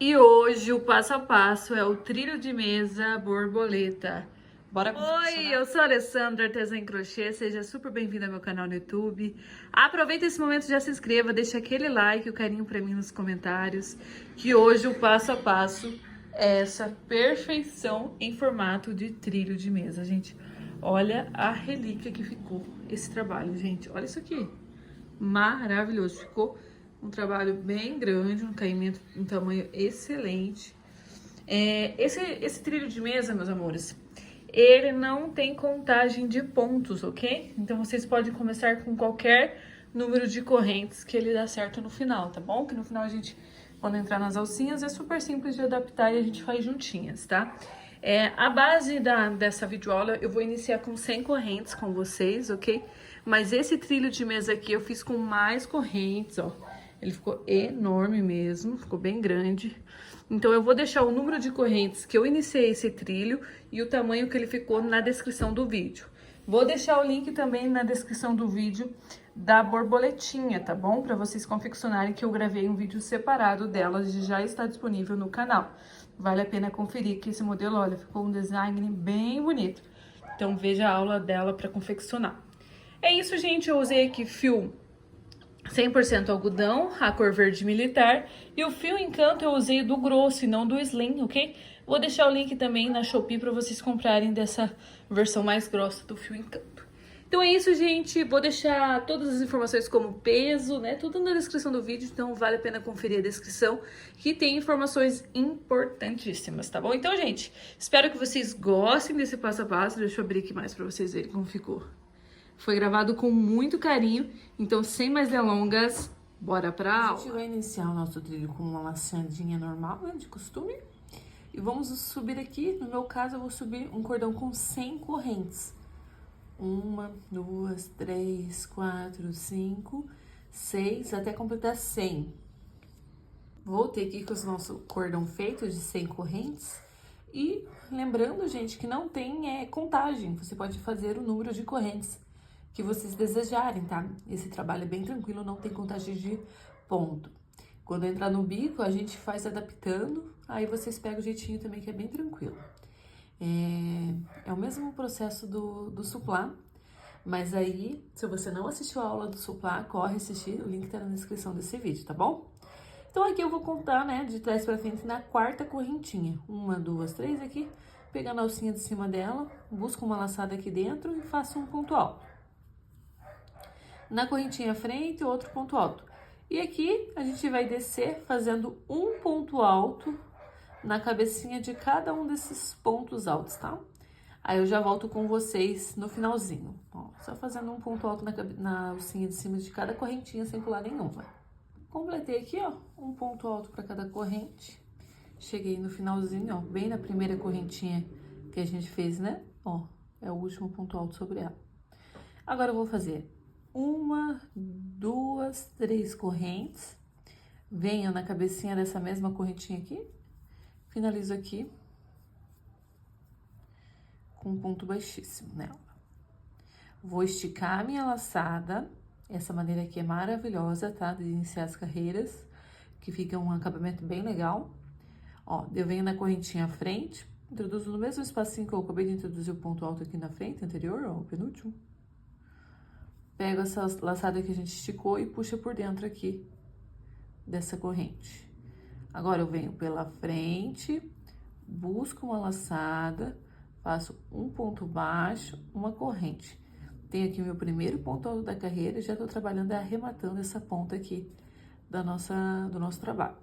E hoje o passo a passo é o trilho de mesa borboleta. Bora confeccionar? Oi, eu sou a Alessandra, artesã em crochê, seja super bem-vinda ao meu canal no YouTube. Aproveita esse momento, já se inscreva, deixa aquele like, o carinho pra mim nos comentários, que hoje o passo a passo é essa perfeição em formato de trilho de mesa, gente. Olha a relíquia que ficou esse trabalho, gente. Olha isso aqui. Maravilhoso, ficou um trabalho bem grande, um caimento, um tamanho excelente. Esse trilho de mesa, meus amores, ele não tem contagem de pontos, ok? Então vocês podem começar com qualquer número de correntes que ele dá certo no final, tá bom? Que no final a gente, quando entrar nas alcinhas, é super simples de adaptar e a gente faz juntinhas, tá? A base dessa videoaula eu vou iniciar com 100 correntes com vocês, ok? Mas esse trilho de mesa aqui eu fiz com mais correntes, ó. Ele ficou enorme mesmo, ficou bem grande. Então eu vou deixar o número de correntes que eu iniciei esse trilho e o tamanho que ele ficou na descrição do vídeo. Vou deixar o link também na descrição do vídeo da borboletinha, tá bom? Para vocês confeccionarem, que eu gravei um vídeo separado delas e já está disponível no canal. Vale a pena conferir que esse modelo, olha, ficou um design bem bonito. Então veja a aula dela para confeccionar. É isso, gente. Eu usei aqui fio 100% algodão, a cor verde militar. E o fio encanto eu usei do grosso e não do slim, ok? Vou deixar o link também na Shopee para vocês comprarem dessa versão mais grossa do fio encanto. Então é isso, gente. Vou deixar todas as informações como peso, né? Tudo na descrição do vídeo, então vale a pena conferir a descrição, que tem informações importantíssimas, tá bom? Então, gente, espero que vocês gostem desse passo a passo. Deixa eu abrir aqui mais para vocês verem como ficou. Foi gravado com muito carinho, então sem mais delongas, bora pra aula. A gente vai iniciar o nosso trilho com uma laçadinha normal, né, de costume. E vamos subir aqui, no meu caso eu vou subir um cordão com 100 correntes. 1, 2, 3, 4, 5, 6, até completar 100. Voltei aqui com o nosso cordão feito de 100 correntes. E lembrando, gente, que não tem contagem, você pode fazer o número de correntes que vocês desejarem, tá? Esse trabalho é bem tranquilo, não tem contagem de ponto. Quando entrar no bico, a gente faz adaptando, aí vocês pegam o jeitinho também, que é bem tranquilo. É o mesmo processo do suplá, mas aí, se você não assistiu a aula do suplá, corre assistir, o link tá na descrição desse vídeo, tá bom? Então aqui eu vou contar, né, de trás pra frente na quarta correntinha. 1, 2, 3 aqui, pegando a alcinha de cima dela, busco uma laçada aqui dentro e faço um ponto alto. Na correntinha frente, outro ponto alto. E aqui a gente vai descer fazendo um ponto alto na cabecinha de cada um desses pontos altos, tá? Aí eu já volto com vocês no finalzinho. Ó, só fazendo um ponto alto na alcinha de cima de cada correntinha sem pular nenhuma. Completei aqui, ó, um ponto alto para cada corrente. Cheguei no finalzinho, ó, bem na primeira correntinha que a gente fez, né? Ó, é o último ponto alto sobre ela. Agora eu vou fazer 1, 2, 3 correntes. Venho na cabecinha dessa mesma correntinha aqui. Finalizo aqui com um ponto baixíssimo nela. Vou esticar a minha laçada. Essa maneira aqui é maravilhosa, tá? De iniciar as carreiras, que fica um acabamento bem legal. Ó, eu venho na correntinha à frente, introduzo no mesmo espacinho que eu acabei de introduzir o ponto alto aqui na frente, anterior, ó, o penúltimo. Pego essa laçada que a gente esticou e puxa por dentro aqui dessa corrente. Agora eu venho pela frente, busco uma laçada, faço um ponto baixo, uma corrente. Tenho aqui meu primeiro ponto alto da carreira e já tô trabalhando arrematando essa ponta aqui do nosso trabalho.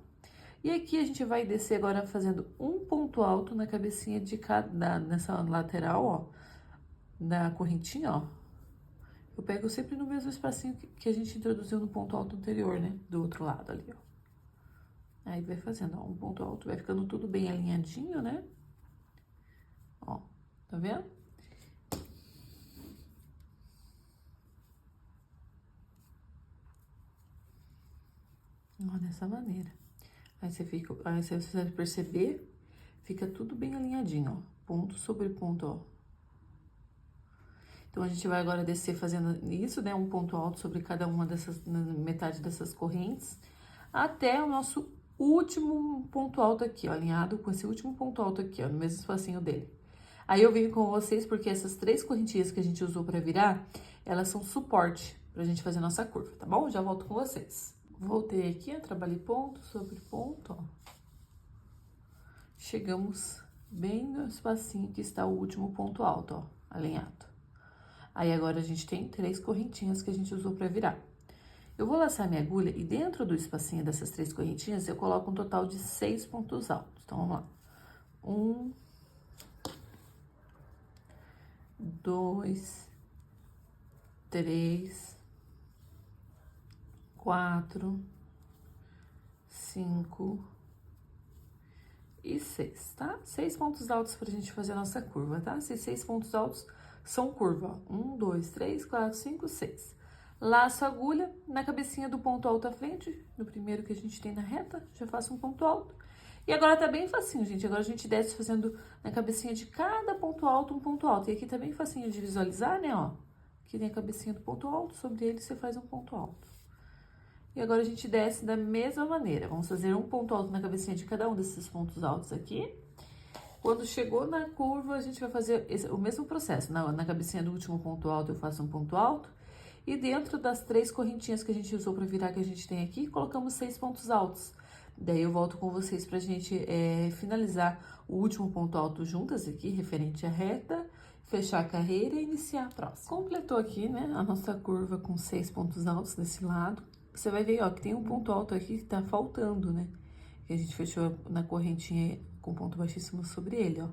E aqui a gente vai descer agora fazendo um ponto alto na cabecinha de cada, nessa lateral, ó, da correntinha, ó. Eu pego sempre no mesmo espacinho que a gente introduziu no ponto alto anterior, né? Do outro lado ali, ó. Aí vai fazendo, ó, um ponto alto, vai ficando tudo bem alinhadinho, né? Ó, tá vendo? Ó, dessa maneira. Aí você vai perceber, fica tudo bem alinhadinho, ó. Ponto sobre ponto, ó. Então, a gente vai agora descer fazendo isso, né? Um ponto alto sobre cada uma dessas, metade dessas correntes, até o nosso o último ponto alto aqui, ó, alinhado com esse último ponto alto aqui, ó, no mesmo espacinho dele. Aí eu venho com vocês porque essas 3 correntinhas que a gente usou pra virar, elas são suporte pra gente fazer nossa curva, tá bom? Já volto com vocês. Voltei aqui, ó, trabalhei ponto sobre ponto, ó. Chegamos bem no espacinho que está o último ponto alto, ó, alinhado. Aí agora a gente tem 3 correntinhas que a gente usou pra virar. Eu vou laçar minha agulha e dentro do espacinho dessas 3 correntinhas eu coloco um total de 6 pontos altos. Então, vamos lá. 1, 2, 3, 4, 5 e 6, tá? 6 pontos altos pra gente fazer a nossa curva, tá? Esses 6 pontos altos são curva, ó. 1, 2, 3, 4, 5, 6. Laço a agulha na cabecinha do ponto alto à frente, no primeiro que a gente tem na reta, já faço um ponto alto. E agora tá bem facinho, gente. Agora a gente desce fazendo na cabecinha de cada ponto alto um ponto alto. E aqui tá bem facinho de visualizar, né, ó. Aqui tem a cabecinha do ponto alto, sobre ele você faz um ponto alto. E agora a gente desce da mesma maneira. Vamos fazer um ponto alto na cabecinha de cada um desses pontos altos aqui. Quando chegou na curva, a gente vai fazer o mesmo processo. Na cabecinha do último ponto alto, eu faço um ponto alto. E dentro das 3 correntinhas que a gente usou para virar, que a gente tem aqui, colocamos 6 pontos altos. Daí eu volto com vocês pra gente finalizar o último ponto alto juntas aqui, referente à reta, fechar a carreira e iniciar a próxima. Completou aqui, né, a nossa curva com 6 pontos altos desse lado. Você vai ver, ó, que tem um ponto alto aqui que tá faltando, né? Que a gente fechou na correntinha com ponto baixíssimo sobre ele, ó.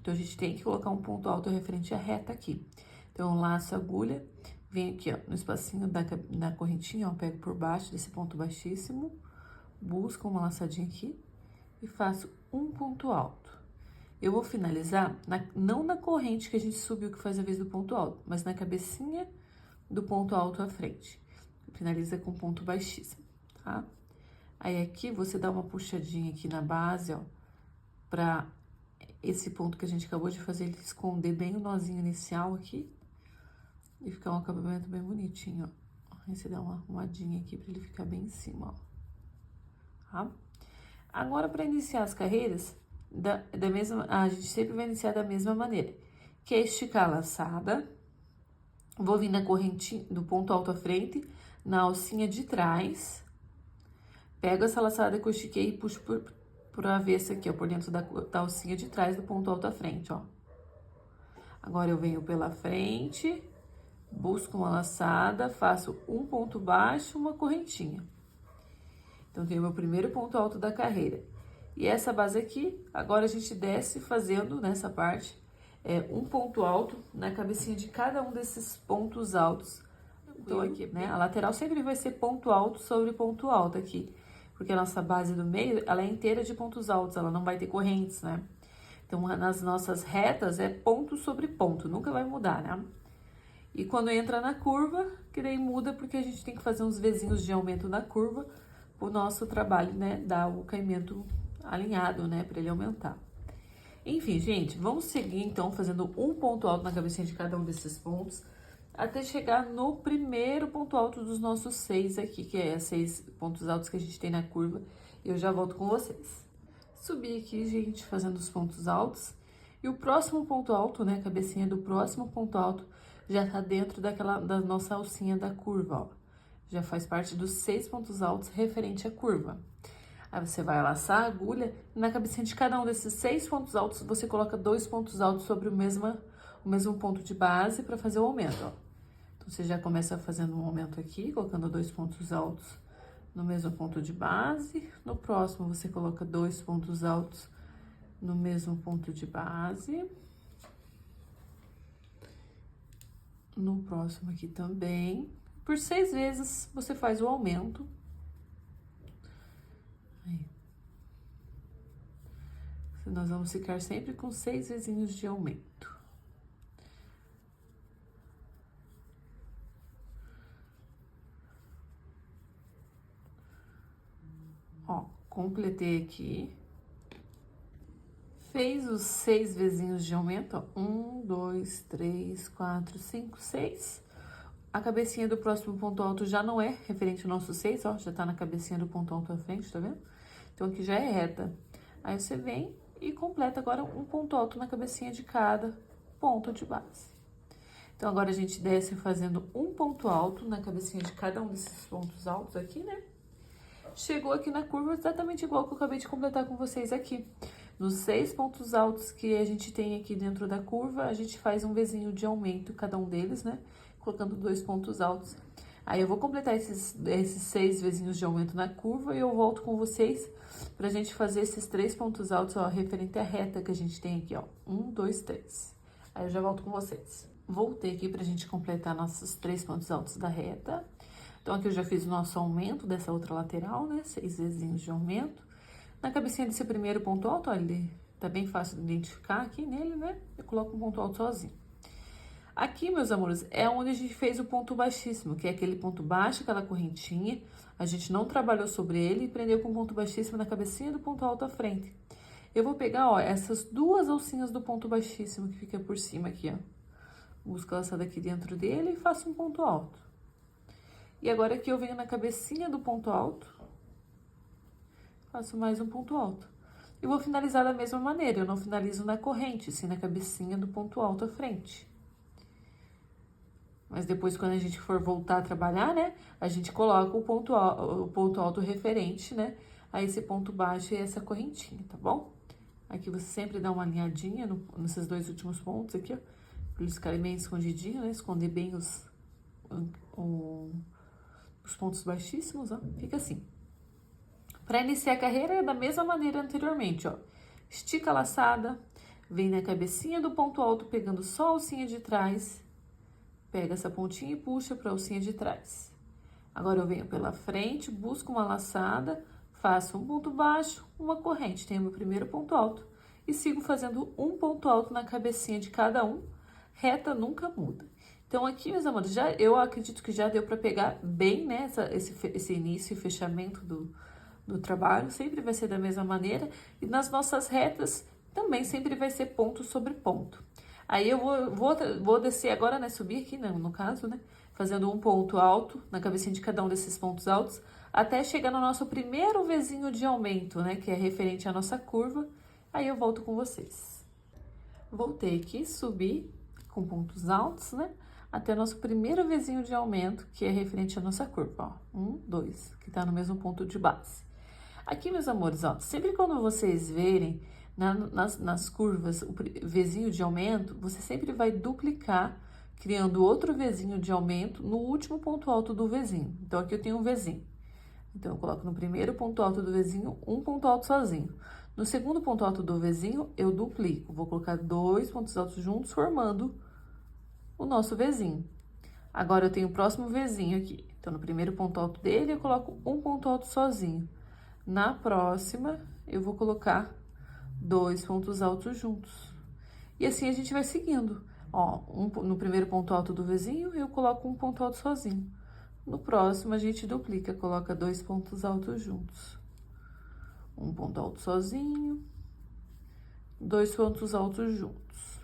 Então, a gente tem que colocar um ponto alto referente à reta aqui. Então, eu laço a agulha, venho aqui, ó, no espacinho da correntinha, ó, pego por baixo desse ponto baixíssimo, busco uma laçadinha aqui e faço um ponto alto. Eu vou finalizar, não na corrente que a gente subiu, que faz a vez do ponto alto, mas na cabecinha do ponto alto à frente. Finaliza com ponto baixíssimo, tá? Aí aqui você dá uma puxadinha aqui na base, ó, pra esse ponto que a gente acabou de fazer, ele esconder bem o nozinho inicial aqui e ficar um acabamento bem bonitinho, ó. Aí você dá uma arrumadinha aqui pra ele ficar bem em cima, ó. Tá? Agora, para iniciar as carreiras, a gente sempre vai iniciar da mesma maneira, que é esticar a laçada, vou vir na correntinha do ponto alto à frente, na alcinha de trás, pego essa laçada que eu estiquei e puxo por avesso aqui, ó, por dentro da alcinha de trás do ponto alto à frente, ó. Agora, eu venho pela frente, busco uma laçada, faço um ponto baixo, uma correntinha. Então, tem o meu primeiro ponto alto da carreira. E essa base aqui, agora a gente desce fazendo, nessa parte, um ponto alto na cabecinha de cada um desses pontos altos. Então, aqui, né, a lateral sempre vai ser ponto alto sobre ponto alto aqui. Porque a nossa base do meio, ela é inteira de pontos altos, ela não vai ter correntes, né? Então, nas nossas retas, é ponto sobre ponto, nunca vai mudar, né? E quando entra na curva, que daí muda, porque a gente tem que fazer uns vezinhos de aumento na curva, o nosso trabalho, né, dar o caimento alinhado, né, para ele aumentar. Enfim, gente, vamos seguir, então, fazendo um ponto alto na cabecinha de cada um desses pontos, até chegar no primeiro ponto alto dos nossos 6 aqui, que é 6 pontos altos que a gente tem na curva, e eu já volto com vocês. Subi aqui, gente, fazendo os pontos altos, e o próximo ponto alto, né, a cabecinha do próximo ponto alto, já tá dentro da nossa alcinha da curva, ó. Já faz parte dos 6 pontos altos referente à curva. Aí você vai laçar a agulha e na cabecinha de cada um desses 6 pontos altos, você coloca 2 pontos altos sobre o mesmo ponto de base para fazer o aumento, ó. Então, você já começa fazendo um aumento aqui, colocando 2 pontos altos no mesmo ponto de base. No próximo, você coloca 2 pontos altos no mesmo ponto de base. No próximo aqui também. Por 6 vezes, você faz o aumento. Aí. Nós vamos ficar sempre com 6 vezinhos de aumento. Ó, completei aqui. Fez os 6 vezinhos de aumento, ó. 1, 2, 3, 4, 5, 6. A cabecinha do próximo ponto alto já não é referente ao nosso 6, ó, já tá na cabecinha do ponto alto à frente, tá vendo? Então, aqui já é reta. Aí, você vem e completa agora um ponto alto na cabecinha de cada ponto de base. Então, agora a gente desce fazendo um ponto alto na cabecinha de cada um desses pontos altos aqui, né? Chegou aqui na curva exatamente igual que eu acabei de completar com vocês aqui. Nos 6 pontos altos que a gente tem aqui dentro da curva, a gente faz um Vzinho de aumento, cada um deles, né? Colocando 2 pontos altos. Aí, eu vou completar esses 6 Vzinhos de aumento na curva e eu volto com vocês pra gente fazer esses 3 pontos altos, ó, referente à reta que a gente tem aqui, ó. 1, 2, 3. Aí, eu já volto com vocês. Voltei aqui pra gente completar nossos 3 pontos altos da reta. Então, aqui eu já fiz o nosso aumento dessa outra lateral, né? 6 Vzinhos de aumento. Na cabecinha desse primeiro ponto alto, olha, ele tá bem fácil de identificar aqui nele, né? Eu coloco um ponto alto sozinho. Aqui, meus amores, é onde a gente fez o ponto baixíssimo, que é aquele ponto baixo, aquela correntinha. A gente não trabalhou sobre ele e prendeu com um ponto baixíssimo na cabecinha do ponto alto à frente. Eu vou pegar, ó, essas 2 alcinhas do ponto baixíssimo que fica por cima aqui, ó. Busco essa daqui dentro dele e faço um ponto alto. E agora aqui eu venho na cabecinha do ponto alto, faço mais um ponto alto. E vou finalizar da mesma maneira, eu não finalizo na corrente, sim na cabecinha do ponto alto à frente. Mas depois, quando a gente for voltar a trabalhar, né, a gente coloca o ponto alto referente, né, a esse ponto baixo e essa correntinha, tá bom? Aqui você sempre dá uma alinhadinha nesses 2 últimos pontos aqui, ó, pra eles ficarem bem escondidinhos, né, esconder bem os pontos baixíssimos, ó, fica assim. Para iniciar a carreira é da mesma maneira anteriormente, ó. Estica a laçada, vem na cabecinha do ponto alto pegando só a alcinha de trás, pega essa pontinha e puxa para a alcinha de trás. Agora eu venho pela frente, busco uma laçada, faço um ponto baixo, uma corrente, tenho meu primeiro ponto alto e sigo fazendo um ponto alto na cabecinha de cada um, reta nunca muda. Então, aqui, meus amores, eu acredito que já deu para pegar bem, né, esse início e fechamento do trabalho, sempre vai ser da mesma maneira, e nas nossas retas também sempre vai ser ponto sobre ponto. Aí, eu vou descer agora, né, subir aqui, né, no caso, né, fazendo um ponto alto na cabecinha de cada um desses pontos altos, até chegar no nosso primeiro Vzinho de aumento, né, que é referente à nossa curva, aí eu volto com vocês. Voltei aqui, subi com pontos altos, né, até o nosso primeiro Vzinho de aumento, que é referente à nossa curva, ó. 1, 2, que tá no mesmo ponto de base. Aqui, meus amores, ó, sempre quando vocês verem nas curvas o Vzinho de aumento, você sempre vai duplicar, criando outro Vzinho de aumento no último ponto alto do Vzinho. Então, aqui eu tenho um Vzinho. Então, eu coloco no primeiro ponto alto do Vzinho, um ponto alto sozinho. No segundo ponto alto do Vzinho, eu duplico. Vou colocar 2 pontos altos juntos, formando o nosso Vzinho. Agora, eu tenho o próximo Vzinho aqui. Então, no primeiro ponto alto dele, eu coloco um ponto alto sozinho. Na próxima, eu vou colocar 2 pontos altos juntos. E assim, a gente vai seguindo. Ó, no primeiro ponto alto do Vzinho, eu coloco um ponto alto sozinho. No próximo, a gente duplica, coloca 2 pontos altos juntos. Um ponto alto sozinho, 2 pontos altos juntos.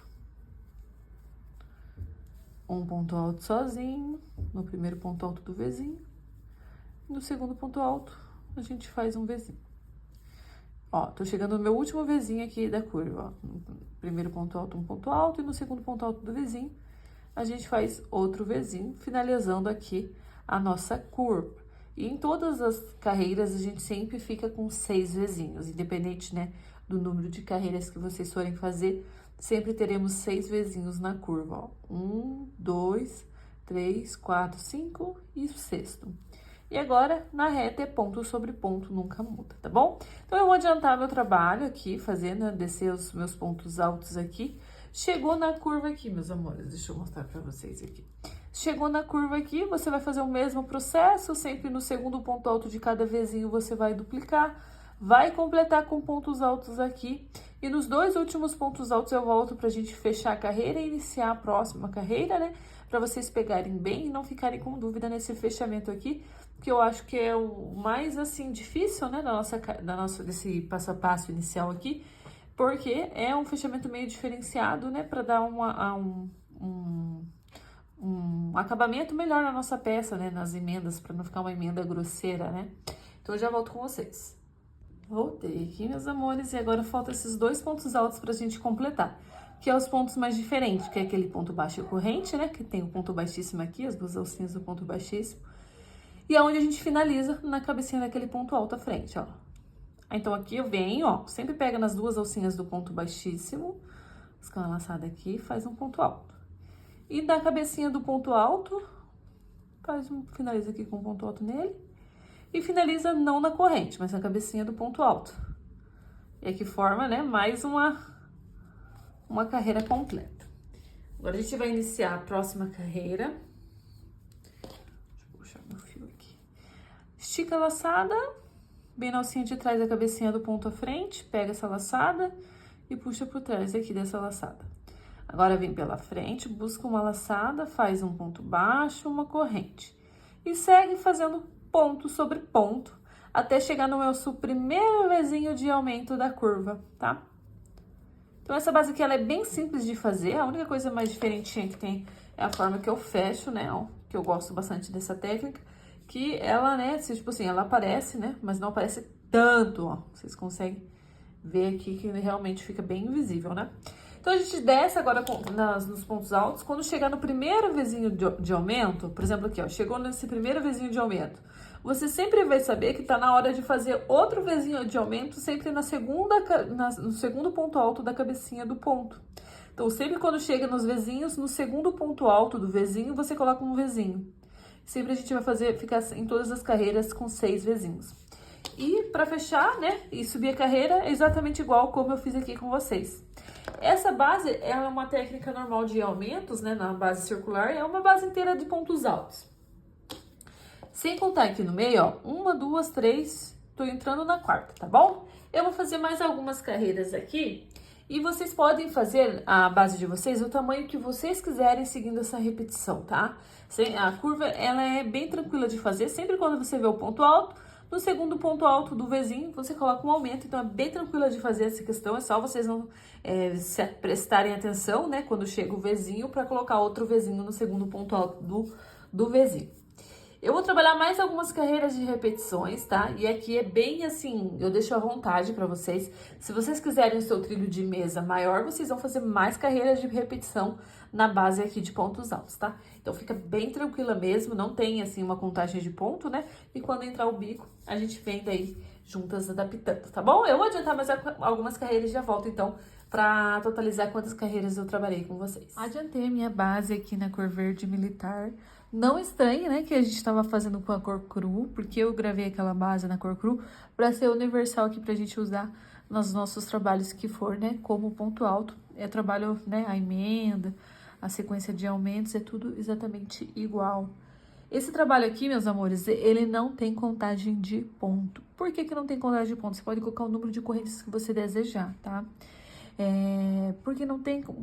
Um ponto alto sozinho, no primeiro ponto alto do Vzinho. No segundo ponto alto, a gente faz um Vzinho. Ó, tô chegando no meu último Vzinho aqui da curva, ó. No primeiro ponto alto, um ponto alto, e no segundo ponto alto do Vzinho, a gente faz outro Vzinho, finalizando aqui a nossa curva. E em todas as carreiras, a gente sempre fica com 6 Vzinhos, independente, né, do número de carreiras que vocês forem fazer, sempre teremos 6 Vzinhos na curva, ó. 1, 2, 3, 4, 5 e o sexto. E agora, na reta, é ponto sobre ponto, nunca muda, tá bom? Então, eu vou adiantar meu trabalho aqui, fazendo, descer os meus pontos altos aqui. Chegou na curva aqui, meus amores, deixa eu mostrar pra vocês aqui. Chegou na curva aqui, você vai fazer o mesmo processo, sempre no segundo ponto alto de cada Vzinho você vai duplicar, vai completar com pontos altos aqui. E nos 2 últimos pontos altos eu volto pra gente fechar a carreira e iniciar a próxima carreira, né? Pra vocês pegarem bem e não ficarem com dúvida nesse fechamento aqui, que eu acho que é o mais, assim, difícil, né, desse passo a passo inicial aqui, porque é um fechamento meio diferenciado, né, para dar um acabamento melhor na nossa peça, né, nas emendas, para não ficar uma emenda grosseira, né. Então, eu já volto com vocês. Voltei aqui, meus amores, e agora falta esses dois pontos altos pra gente completar, que é os pontos mais diferentes, que é aquele ponto baixo e corrente, né, que tem o ponto baixíssimo aqui, as duas alcinhas do ponto baixíssimo, e é onde a gente finaliza na cabecinha daquele ponto alto à frente, ó. Então, aqui eu venho, ó, sempre pega nas duas alcinhas do ponto baixíssimo, busca uma laçada aqui, faz um ponto alto. E da cabecinha do ponto alto, finaliza aqui com um ponto alto nele, e finaliza não na corrente, mas na cabecinha do ponto alto. E aqui forma, né, mais uma carreira completa. Agora, a gente vai iniciar a próxima carreira. Deixa eu puxar meu fio aqui. Estica a laçada, bem na alcinha de trás da cabecinha do ponto à frente, pega essa laçada e puxa por trás aqui dessa laçada. Agora, vem pela frente, busca uma laçada, faz um ponto baixo, uma corrente. E segue fazendo ponto sobre ponto, até chegar no meu primeiro vezinho de aumento da curva, tá? Então, essa base aqui, ela é bem simples de fazer, a única coisa mais diferentinha que tem é a forma que eu fecho, né, ó, que eu gosto bastante dessa técnica, que ela, né, tipo assim, ela aparece, né, mas não aparece tanto, ó, vocês conseguem ver aqui que realmente fica bem invisível, né? Então, a gente desce agora nos pontos altos. Quando chegar no primeiro vezinho de aumento, por exemplo, aqui, ó, chegou nesse primeiro vezinho de aumento, você sempre vai saber que tá na hora de fazer outro vezinho de aumento, sempre no segundo ponto alto da cabecinha do ponto. Então, sempre quando chega nos vezinhos, no segundo ponto alto do vezinho, você coloca um vezinho. Sempre a gente vai ficar em todas as carreiras com 6 vezinhos. E para fechar, né, e subir a carreira, é exatamente igual como eu fiz aqui com vocês. Essa base é uma técnica normal de aumentos, né, na base circular, é uma base inteira de pontos altos. Sem contar aqui no meio, ó, 1, 2, 3, tô entrando na quarta, tá bom? Eu vou fazer mais algumas carreiras aqui e vocês podem fazer a base de vocês o tamanho que vocês quiserem seguindo essa repetição, tá? A curva, ela é bem tranquila de fazer, sempre quando você vê o ponto alto, no segundo ponto alto do vezinho, você coloca um aumento, então é bem tranquila de fazer essa questão, é só vocês não se prestarem atenção, né, quando chega o vezinho, para colocar outro vezinho no segundo ponto alto do vezinho. Eu vou trabalhar mais algumas carreiras de repetições, tá? E aqui é bem assim, eu deixo à vontade para vocês. Se vocês quiserem o seu trilho de mesa maior, vocês vão fazer mais carreiras de repetição na base aqui de pontos altos, tá? Então, fica bem tranquila mesmo, não tem assim uma contagem de ponto, né? E quando entrar o bico, a gente vem daí juntas adaptando, tá bom? Eu vou adiantar mais algumas carreiras e já volto, então, para totalizar quantas carreiras eu trabalhei com vocês. Adiantei a minha base aqui na cor verde militar. Não estranhe, né, que a gente estava fazendo com a cor cru, porque eu gravei aquela base na cor cru para ser universal aqui pra gente usar nos nossos trabalhos que for, né, como ponto alto. É trabalho, né, a emenda, a sequência de aumentos, é tudo exatamente igual. Esse trabalho aqui, meus amores, ele não tem contagem de ponto. Por que que não tem contagem de ponto? Você pode colocar o número de correntes que você desejar, tá?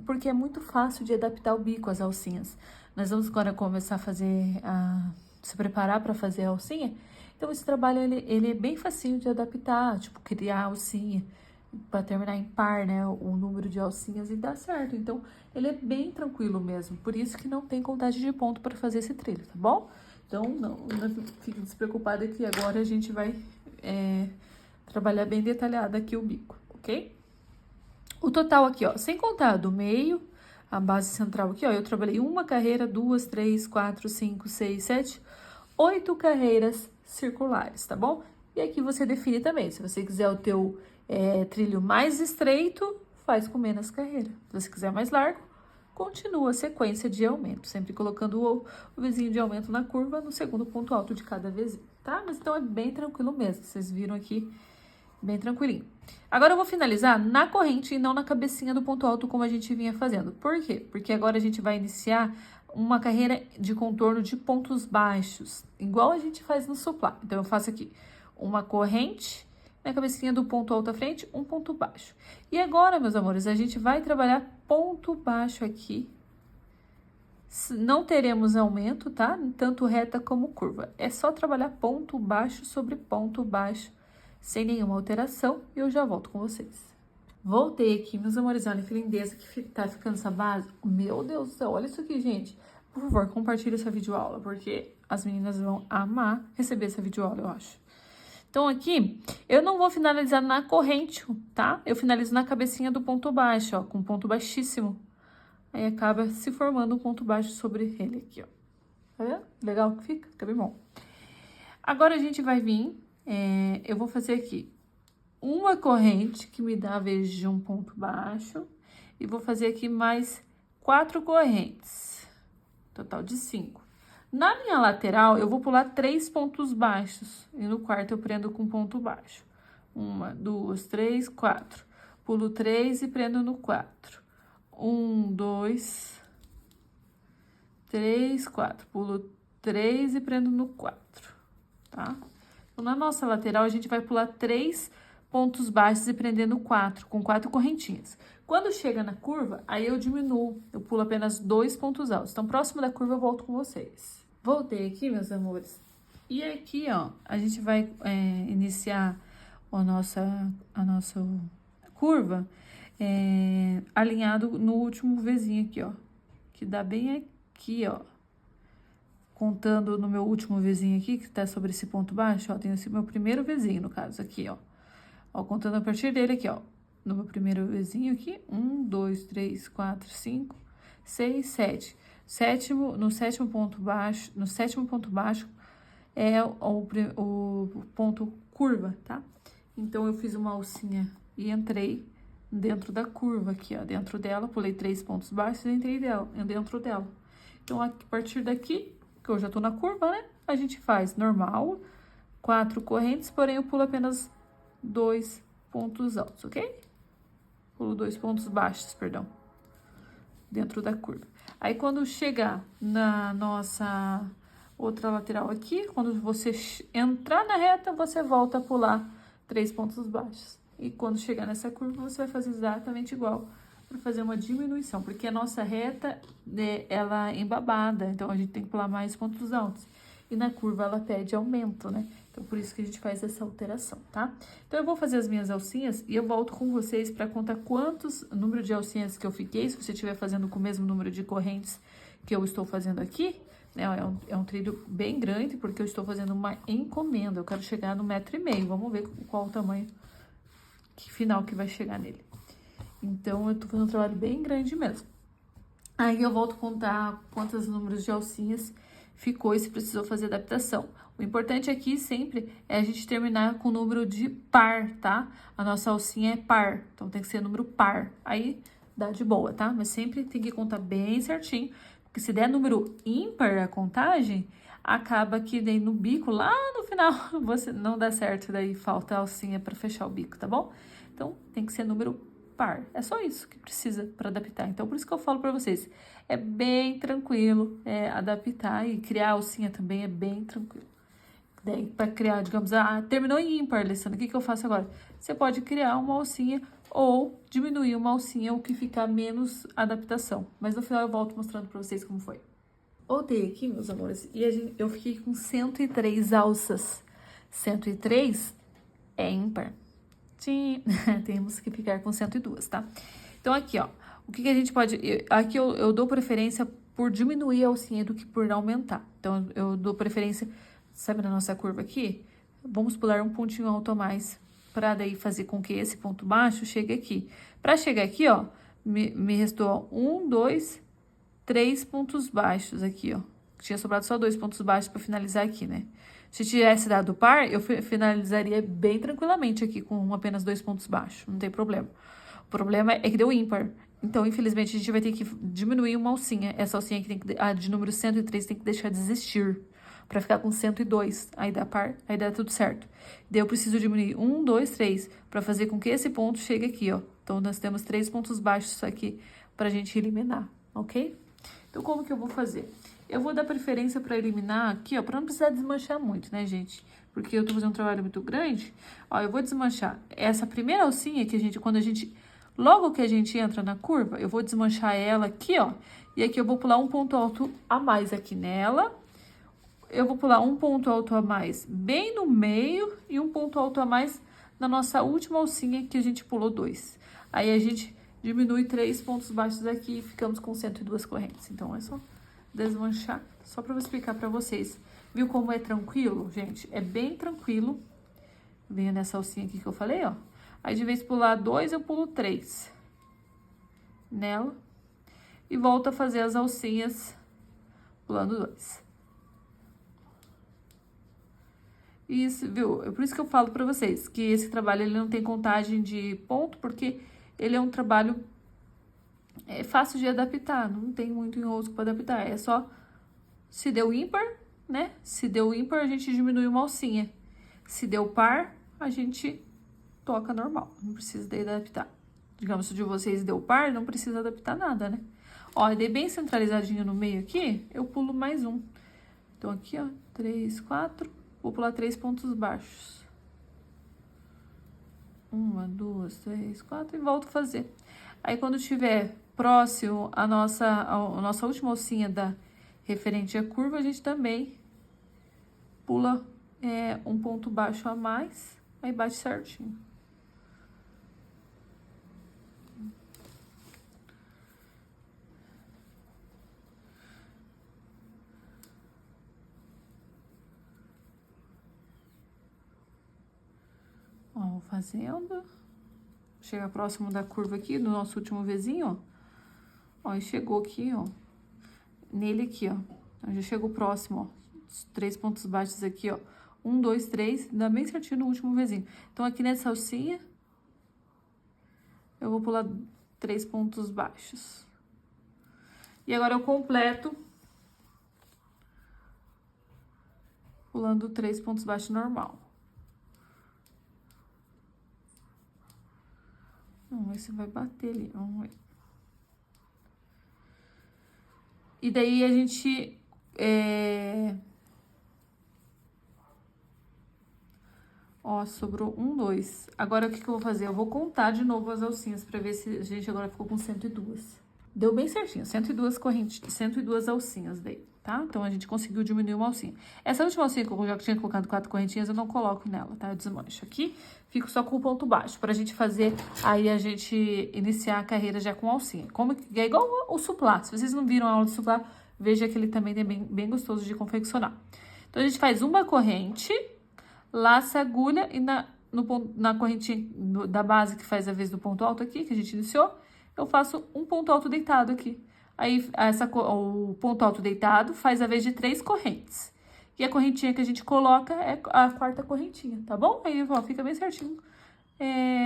Porque é muito fácil de adaptar o bico, as alcinhas. Nós vamos agora começar a se preparar para fazer a alcinha. Então, esse trabalho, ele é bem facinho de adaptar, tipo, criar a alcinha para terminar em par, né, o número de alcinhas e dá certo. Então, ele é bem tranquilo mesmo, por isso que não tem contagem de ponto para fazer esse trilho, tá bom? Então, não fique despreocupada que agora a gente vai trabalhar bem detalhado aqui o bico, ok? O total aqui, ó, sem contar do meio, a base central aqui, ó, eu trabalhei uma carreira, 2, 3, 4, 5, 6, 7, 8 carreiras circulares, tá bom? E aqui você define também, se você quiser o teu trilho mais estreito, faz com menos carreira. Se você quiser mais largo, continua a sequência de aumento, sempre colocando o vizinho de aumento na curva no segundo ponto alto de cada vizinho, tá? Mas então é bem tranquilo mesmo, vocês viram aqui, bem tranquilinho. Agora eu vou finalizar na corrente e não na cabecinha do ponto alto como a gente vinha fazendo. Por quê? Porque agora a gente vai iniciar uma carreira de contorno de pontos baixos, igual a gente faz no suplá. Então, eu faço aqui uma corrente na cabecinha do ponto alto à frente, um ponto baixo. E agora, meus amores, a gente vai trabalhar ponto baixo aqui. Não teremos aumento, tá? Tanto reta como curva. É só trabalhar ponto baixo sobre ponto baixo, sem nenhuma alteração, e eu já volto com vocês. Voltei aqui, meus amores, olha que lindeza que tá ficando essa base. Meu Deus do céu, olha isso aqui, gente. Por favor, compartilhe essa videoaula, porque as meninas vão amar receber essa videoaula, eu acho. Então, aqui, eu não vou finalizar na corrente, tá? Eu finalizo na cabecinha do ponto baixo, ó, com ponto baixíssimo. Aí, acaba se formando um ponto baixo sobre ele aqui, ó. Tá vendo? Legal que fica? Fica bem bom. Agora, a gente vai vir, eu vou fazer aqui uma corrente que me dá a vez de um ponto baixo. E vou fazer aqui mais 4 correntes, total de 5. Na minha lateral, eu vou pular 3 pontos baixos. E no quarto, eu prendo com ponto baixo. 1, 2, 3, 4. Pulo 3 e prendo no 4. 1, 2, 3, 4. Pulo 3 e prendo no 4, tá? Então, na nossa lateral, a gente vai pular 3 pontos baixos e prender no 4, com 4 correntinhas. Quando chega na curva, aí eu diminuo, eu pulo apenas 2 pontos altos. Então, próximo da curva, eu volto com vocês. Voltei aqui, meus amores. E aqui, ó, a gente vai iniciar a nossa curva alinhado no último Vzinho aqui, ó. Que dá bem aqui, ó. Contando no meu último Vzinho aqui, que tá sobre esse ponto baixo, ó. Tem esse meu primeiro Vzinho, no caso, aqui, ó. Ó, contando a partir dele aqui, ó. No meu primeiro Vzinho aqui. 1, 2, 3, 4, 5, 6, 7. No sétimo ponto baixo é o ponto curva, tá? Então, eu fiz uma alcinha e entrei dentro da curva aqui, ó. Dentro dela, pulei 3 pontos baixos e entrei dentro dela. Então, a partir daqui, que eu já tô na curva, né? A gente faz normal, 4 correntes, porém, eu pulo apenas 2 pontos altos, ok? Pulo 2 pontos baixos, perdão. Dentro da curva. Aí, quando chegar na nossa outra lateral aqui, quando você entrar na reta, você volta a pular 3 pontos baixos. E quando chegar nessa curva, você vai fazer exatamente igual para fazer uma diminuição, porque a nossa reta, ela é embabada, então a gente tem que pular mais pontos altos. E na curva, ela pede aumento, né? Então, por isso que a gente faz essa alteração, tá? Então, eu vou fazer as minhas alcinhas e eu volto com vocês para contar número de alcinhas que eu fiquei, se você estiver fazendo com o mesmo número de correntes que eu estou fazendo aqui, né? É um trilho bem grande, porque eu estou fazendo uma encomenda, eu quero chegar no 1,5 m, vamos ver qual o tamanho final que vai chegar nele. Então, eu tô fazendo um trabalho bem grande mesmo. Aí, eu volto a contar quantos números de alcinhas ficou e se precisou fazer adaptação. O importante aqui sempre é a gente terminar com o número de par, tá? A nossa alcinha é par, então tem que ser número par. Aí dá de boa, tá? Mas sempre tem que contar bem certinho, porque se der número ímpar a contagem, acaba que daí no bico, lá no final, você não dá certo, daí falta a alcinha para fechar o bico, tá bom? Então tem que ser número par. É só isso que precisa para adaptar. Então, por isso que eu falo para vocês, é bem tranquilo adaptar, e criar a alcinha também é bem tranquilo. Daí, para criar, digamos, terminou em ímpar, Alessandra, o que eu faço agora? Você pode criar uma alcinha ou diminuir uma alcinha, o que ficar menos adaptação. Mas no final eu volto mostrando para vocês como foi. Voltei aqui, meus amores, e eu fiquei com 103 alças. 103 é ímpar. Sim, temos que ficar com 102, tá? Então, aqui, ó, o que a gente pode... Aqui eu dou preferência por diminuir a alcinha do que por aumentar. Então, eu dou preferência, sabe, na nossa curva aqui? Vamos pular um pontinho alto a mais, para daí fazer com que esse ponto baixo chegue aqui. Para chegar aqui, ó, me restou 1, 2, 3 pontos baixos aqui, ó. Tinha sobrado só 2 pontos baixos para finalizar aqui, né? Se tivesse dado par, eu finalizaria bem tranquilamente aqui com apenas 2 pontos baixos, não tem problema. O problema é que deu ímpar. Então, infelizmente, a gente vai ter que diminuir uma alcinha. Essa alcinha aqui de número 103 tem que deixar de existir para ficar com 102. Aí dá par, aí dá tudo certo. Daí eu preciso diminuir 1, 2, 3 para fazer com que esse ponto chegue aqui, ó. Então, nós temos 3 pontos baixos aqui pra gente eliminar, ok? Então, como que eu vou fazer? Eu vou dar preferência para eliminar aqui, ó, para não precisar desmanchar muito, né, gente? Porque eu tô fazendo um trabalho muito grande. Ó, eu vou desmanchar essa primeira alcinha que logo que a gente entra na curva, eu vou desmanchar ela aqui, ó. E aqui eu vou pular um ponto alto a mais aqui nela. Eu vou pular um ponto alto a mais bem no meio e um ponto alto a mais na nossa última alcinha que a gente pulou 2. Aí a gente diminui 3 pontos baixos aqui e ficamos com 102 correntes. Então, é só desmanchar, só para eu explicar para vocês. Viu como é tranquilo, gente? É bem tranquilo. Venho nessa alcinha aqui que eu falei, ó. Aí, de vez de pular 2, eu pulo 3 nela. E volto a fazer as alcinhas pulando 2. Isso, viu? É por isso que eu falo pra vocês que esse trabalho, ele não tem contagem de ponto, porque ele é um trabalho fácil de adaptar, não tem muito enrosco pra adaptar. É só, se deu ímpar, né? Se deu ímpar, a gente diminui uma alcinha. Se deu par, a gente toca normal, não precisa daí adaptar. Digamos, se o de vocês deu par, não precisa adaptar nada, né? Ó, eu dei bem centralizadinho no meio aqui, eu pulo mais um. Então, aqui, ó, 3, 4... Vou pular 3 pontos baixos. 1, 2, 3, 4 e volto a fazer. Aí, quando tiver próximo a nossa última alcinha da referente à curva, a gente também pula um ponto baixo a mais, aí bate certinho. Ó, vou fazendo. Chega próximo da curva aqui, do nosso último Vzinho, ó. Ó, e chegou aqui, ó. Nele aqui, ó. Então, já chegou próximo, ó. Os 3 pontos baixos aqui, ó. 1, 2, 3, dá bem certinho no último Vzinho. Então, aqui nessa alcinha, eu vou pular 3 pontos baixos. E agora eu completo pulando 3 pontos baixos normal. Vamos ver se vai bater ali. Vamos ver. E daí a gente... Ó, sobrou 1, 2. Agora, o que que eu vou fazer? Eu vou contar de novo as alcinhas pra ver se a gente agora ficou com 102. Deu bem certinho, 102 correntes, 102 alcinhas daí, tá? Então, a gente conseguiu diminuir uma alcinha. Essa última alcinha que eu já tinha colocado 4 correntinhas, eu não coloco nela, tá? Eu desmancho aqui, fico só com o ponto baixo, pra gente fazer, aí a gente iniciar a carreira já com alcinha. Como que é igual o suplá. Se vocês não viram a aula de suplá, veja que ele também é bem gostoso de confeccionar. Então, a gente faz uma corrente, laça a agulha e na correntinha da base que faz a vez do ponto alto aqui, que a gente iniciou, eu faço um ponto alto deitado aqui. Aí, o ponto alto deitado faz a vez de 3 correntes. E a correntinha que a gente coloca é a 4ª correntinha, tá bom? Aí, ó, fica bem certinho,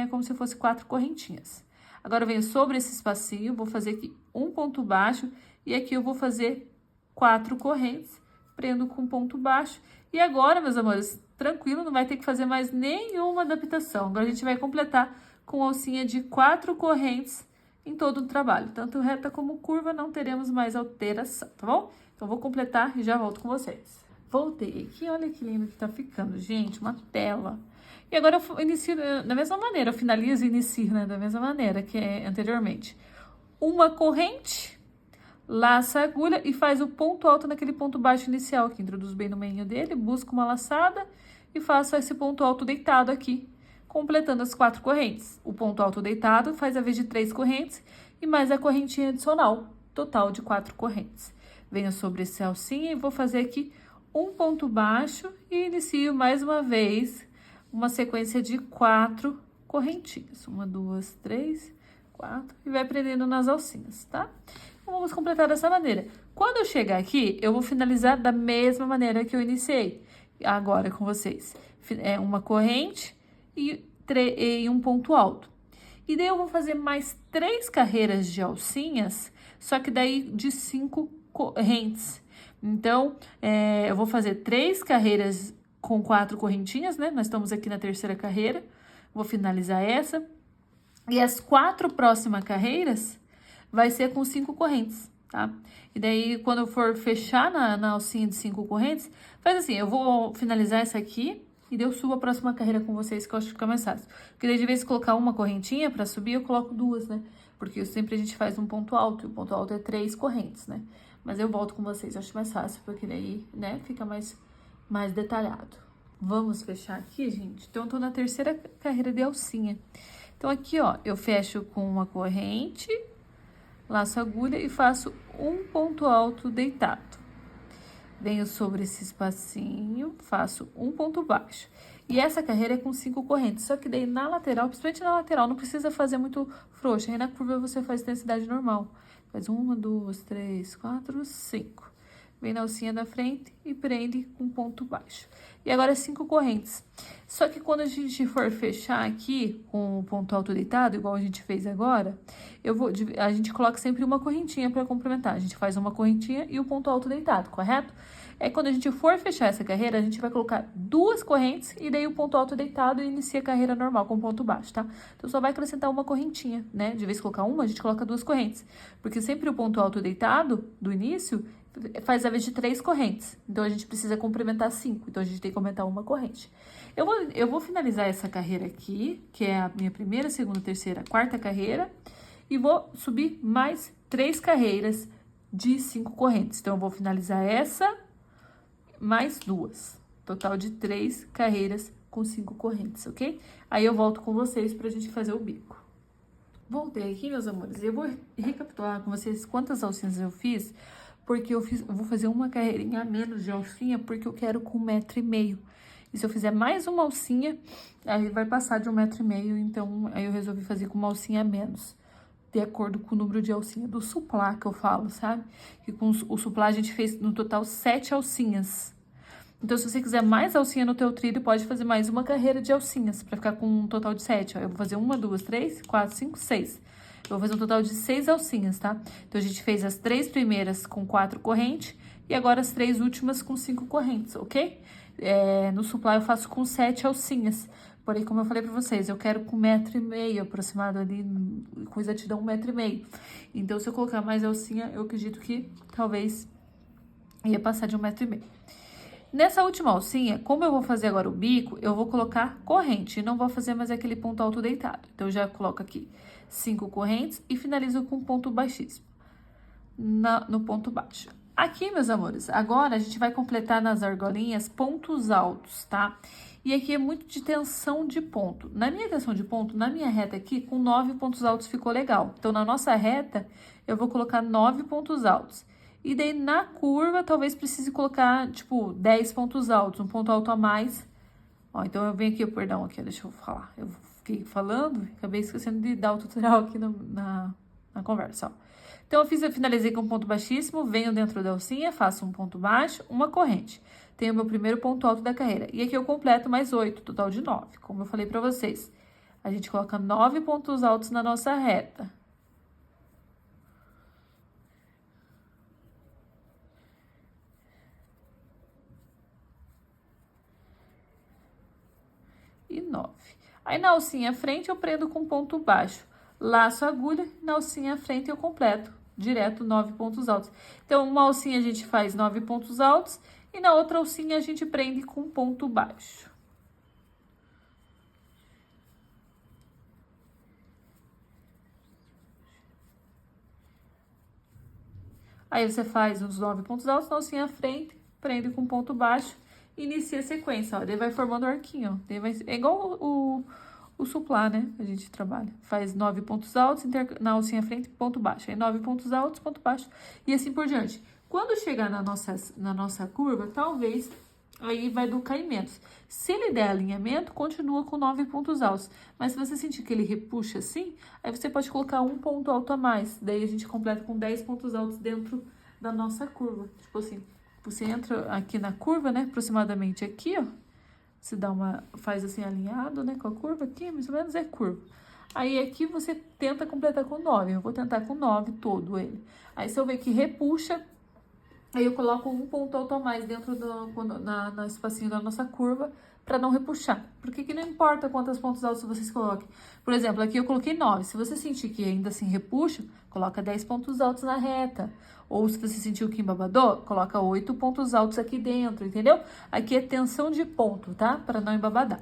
como se fosse 4 correntinhas. Agora, eu venho sobre esse espacinho, vou fazer aqui um ponto baixo, e aqui eu vou fazer 4 correntes, prendo com ponto baixo. E agora, meus amores, tranquilo, não vai ter que fazer mais nenhuma adaptação. Agora, a gente vai completar com alcinha de 4 correntes em todo o trabalho. Tanto reta como curva, não teremos mais alteração, tá bom? Então, vou completar e já volto com vocês. Voltei aqui, olha que lindo que tá ficando, gente, uma tela. E agora eu inicio da mesma maneira, eu finalizo e inicio, né, da mesma maneira que anteriormente. Uma corrente, laça a agulha e faz o ponto alto naquele ponto baixo inicial, que introduz bem no meio dele, busco uma laçada e faço esse ponto alto deitado aqui, completando as 4 correntes. O ponto alto deitado faz a vez de 3 correntes e mais a correntinha adicional, total de 4 correntes. Venho sobre esse alcinha e vou fazer aqui um ponto baixo e inicio mais uma vez uma sequência de 4 correntinhas. 1, 2, 3, 4 e vai prendendo nas alcinhas, tá? Então, vamos completar dessa maneira. Quando eu chegar aqui, eu vou finalizar da mesma maneira que eu iniciei agora com vocês. É uma corrente e um ponto alto. E daí eu vou fazer mais 3 carreiras de alcinhas, só que daí de 5 correntes. Então, eu vou fazer 3 carreiras com 4 correntinhas, né? Nós estamos aqui na 3ª carreira. Vou finalizar essa. E as 4 próximas carreiras vai ser com 5 correntes, tá? E daí, quando eu for fechar na alcinha de 5 correntes, faz assim, eu vou finalizar essa aqui e daí eu subo a próxima carreira com vocês, que eu acho que fica mais fácil. Porque daí, de vez em colocar uma correntinha pra subir, eu coloco 2, né? Porque sempre a gente faz um ponto alto, e o ponto alto é 3 correntes, né? Mas eu volto com vocês, eu acho mais fácil, porque daí, né, fica mais detalhado. Vamos fechar aqui, gente? Então, eu tô na 3ª carreira de alcinha. Então, aqui, ó, eu fecho com uma corrente, laço a agulha e faço um ponto alto deitado. Venho sobre esse espacinho, faço um ponto baixo. E essa carreira é com 5 correntes, só que daí na lateral, principalmente na lateral, não precisa fazer muito frouxa. Aí na curva você faz intensidade normal. Faz 1, 2, 3, 4, 5. Vem na alcinha da frente e prende com ponto baixo. E agora 5 correntes. Só que quando a gente for fechar aqui com o ponto alto deitado, igual a gente fez agora, a gente coloca sempre uma correntinha para complementar. A gente faz uma correntinha e o ponto alto deitado, correto? É quando a gente for fechar essa carreira, a gente vai colocar 2 correntes e daí o ponto alto deitado e inicia a carreira normal com ponto baixo, tá? Então, só vai acrescentar uma correntinha, né? De vez em colocar uma, a gente coloca 2 correntes. Porque sempre o ponto alto deitado do início faz a vez de 3 correntes. Então, a gente precisa complementar 5. Então, a gente tem que aumentar uma corrente. Eu vou finalizar essa carreira aqui, que é a minha primeira, segunda, terceira, quarta carreira. E vou subir mais 3 carreiras de 5 correntes. Então, eu vou finalizar essa mais 2. Total de 3 carreiras com 5 correntes, ok? Aí eu volto com vocês pra gente fazer o bico. Voltei aqui, meus amores. Eu vou recapitular com vocês quantas alcinhas eu fiz, porque eu vou fazer uma carreirinha a menos de alcinha, porque eu quero com 1,5 m. E se eu fizer mais uma alcinha, aí vai passar de 1,5 m, então aí eu resolvi fazer com uma alcinha a menos, de acordo com o número de alcinha do suplá que eu falo, sabe? Que com o suplá a gente fez no total 7 alcinhas. Então, se você quiser mais alcinha no teu trilho, pode fazer mais uma carreira de alcinhas, pra ficar com um total de 7, ó. Eu vou fazer 1, 2, 3, 4, 5, 6. Eu vou fazer um total de 6 alcinhas, tá? Então, a gente fez as 3 primeiras com 4 correntes e agora as 3 últimas com 5 correntes, ok? No suplá eu faço com 7 alcinhas. Porém, como eu falei pra vocês, eu quero com 1,5 m aproximado ali, com exatidão 1,5 m. Então, se eu colocar mais alcinha, eu acredito que talvez ia passar de 1,5 m. Nessa última alcinha, como eu vou fazer agora o bico, eu vou colocar corrente e não vou fazer mais aquele ponto alto deitado. Então, eu já coloco aqui 5 correntes e finalizo com ponto baixíssimo no ponto baixo. Aqui, meus amores, agora a gente vai completar nas argolinhas pontos altos, tá? E aqui é muito de tensão de ponto. Na minha tensão de ponto, na minha reta aqui, com 9 pontos altos ficou legal. Então, na nossa reta, eu vou colocar 9 pontos altos. E daí, na curva, talvez precise colocar, tipo, 10 pontos altos, um ponto alto a mais. Ó, então, eu venho aqui, perdão, aqui, deixa eu falar. Eu fiquei falando, acabei esquecendo de dar o tutorial aqui na conversa, ó. Então, eu finalizei com um ponto baixíssimo, venho dentro da alcinha, faço um ponto baixo, uma corrente. Tenho o meu primeiro ponto alto da carreira. E aqui eu completo mais 8, total de 9. Como eu falei pra vocês, a gente coloca 9 pontos altos na nossa reta. E 9. Aí, na alcinha à frente, eu prendo com ponto baixo. Laço a agulha, na alcinha à frente eu completo direto 9 pontos altos. Então, uma alcinha a gente faz 9 pontos altos e na outra alcinha a gente prende com ponto baixo. Aí, você faz uns 9 pontos altos na alcinha à frente, prende com ponto baixo, inicia a sequência, ó. Daí vai formando o arquinho, ó. É igual o suplá, né? A gente trabalha. Faz 9 pontos altos, na alcinha à frente, ponto baixo. Aí 9 pontos altos, ponto baixo. E assim por diante. Quando chegar na nossa curva, talvez aí vai do caimento. Se ele der alinhamento, continua com 9 pontos altos. Mas se você sentir que ele repuxa assim, aí você pode colocar um ponto alto a mais. Daí a gente completa com 10 pontos altos dentro da nossa curva. Tipo assim, você entra aqui na curva, né? Aproximadamente aqui, ó. Você faz assim alinhado, né, com a curva aqui, mais ou menos é curva. Aí aqui você tenta completar com 9, eu vou tentar com 9 todo ele. Aí se eu ver que repuxa, aí eu coloco um ponto alto a mais dentro no espacinho da nossa curva, pra não repuxar. Porque que não importa quantos pontos altos vocês coloquem. Por exemplo, aqui eu coloquei 9, se você sentir que ainda assim repuxa, coloca 10 pontos altos na reta. Ou se você sentiu que embabadou, coloca 8 pontos altos aqui dentro, entendeu? Aqui é tensão de ponto, tá? Para não embabadar.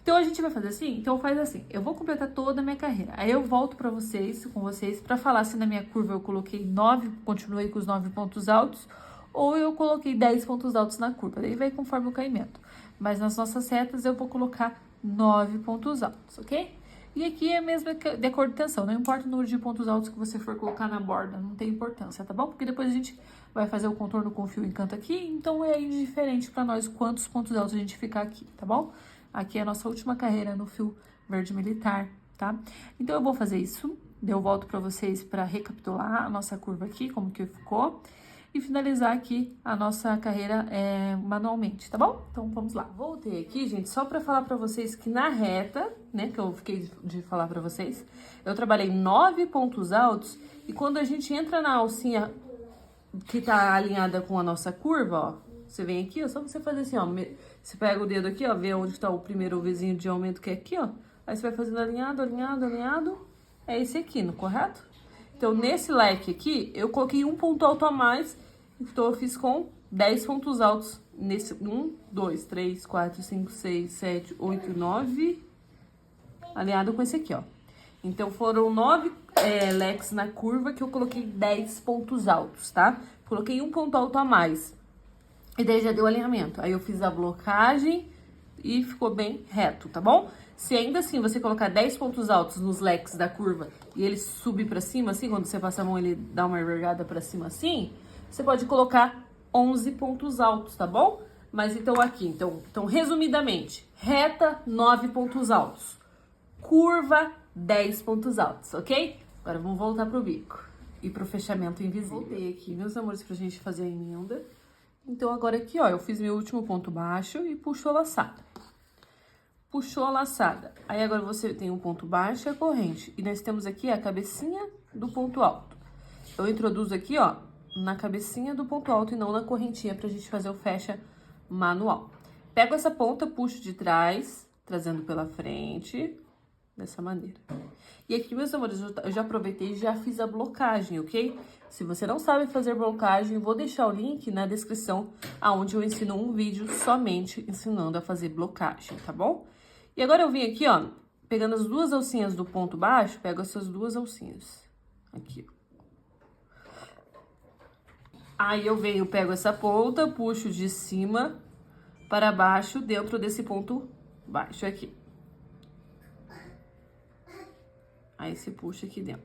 Então, a gente vai fazer assim? Então, faz assim. Eu vou completar toda a minha carreira. Aí, eu volto com vocês, para falar se na minha curva eu coloquei 9, continuei com os 9 pontos altos, ou eu coloquei 10 pontos altos na curva. Daí, vai conforme o caimento. Mas, nas nossas setas, eu vou colocar 9 pontos altos, ok? E aqui é mesmo de acordo com a tensão, não importa o número de pontos altos que você for colocar na borda, não tem importância, tá bom? Porque depois a gente vai fazer o contorno com o fio em canto aqui, então é indiferente pra nós quantos pontos altos a gente ficar aqui, tá bom? Aqui é a nossa última carreira no fio verde militar, tá? Então, eu vou fazer isso, daí eu volto pra vocês pra recapitular a nossa curva aqui, como que ficou, e finalizar aqui a nossa carreira manualmente, tá bom? Então, vamos lá. Voltei aqui, gente, só pra falar pra vocês que na reta, né, que eu fiquei de falar pra vocês, eu trabalhei 9 pontos altos, e quando a gente entra na alcinha que tá alinhada com a nossa curva, ó, você vem aqui, ó, só você fazer assim, ó, você pega o dedo aqui, ó, vê onde tá o primeiro vizinho de aumento que é aqui, ó, aí você vai fazendo alinhado, alinhado, alinhado, é esse aqui, não correto? Então, nesse leque aqui, eu coloquei um ponto alto a mais, então eu fiz com 10 pontos altos nesse 1, 2, 3, 4, 5, 6, 7, 8, 9, alinhado com esse aqui, ó. Então, foram 9 leques na curva que eu coloquei 10 pontos altos, tá? Coloquei um ponto alto a mais. E daí já deu alinhamento. Aí eu fiz a blocagem e ficou bem reto, tá bom? Se ainda assim você colocar 10 pontos altos nos leques da curva e ele subir pra cima, assim, quando você passa a mão ele dá uma envergada pra cima assim, você pode colocar 11 pontos altos, tá bom? Mas então aqui, então resumidamente, reta 9 pontos altos, curva 10 pontos altos, ok? Agora vamos voltar pro bico e pro fechamento invisível. Voltei aqui, meus amores, pra gente fazer a emenda. Então, agora aqui, ó, eu fiz meu último ponto baixo e puxou a laçada. Puxou a laçada. Aí, agora você tem um ponto baixo e a corrente. E nós temos aqui a cabecinha do ponto alto. Eu introduzo aqui, ó, na cabecinha do ponto alto e não na correntinha pra gente fazer o fecha manual. Pego essa ponta, puxo de trás, trazendo pela frente, dessa maneira. E aqui, meus amores, eu já aproveitei e já fiz a blocagem, ok? Se você não sabe fazer blocagem, vou deixar o link na descrição, aonde eu ensino um vídeo somente ensinando a fazer blocagem, tá bom? E agora eu vim aqui, ó, pegando as duas alcinhas do ponto baixo, pego essas duas alcinhas. Aqui, ó. Aí eu venho, pego essa ponta, puxo de cima para baixo dentro desse ponto baixo aqui. Aí você puxa aqui dentro.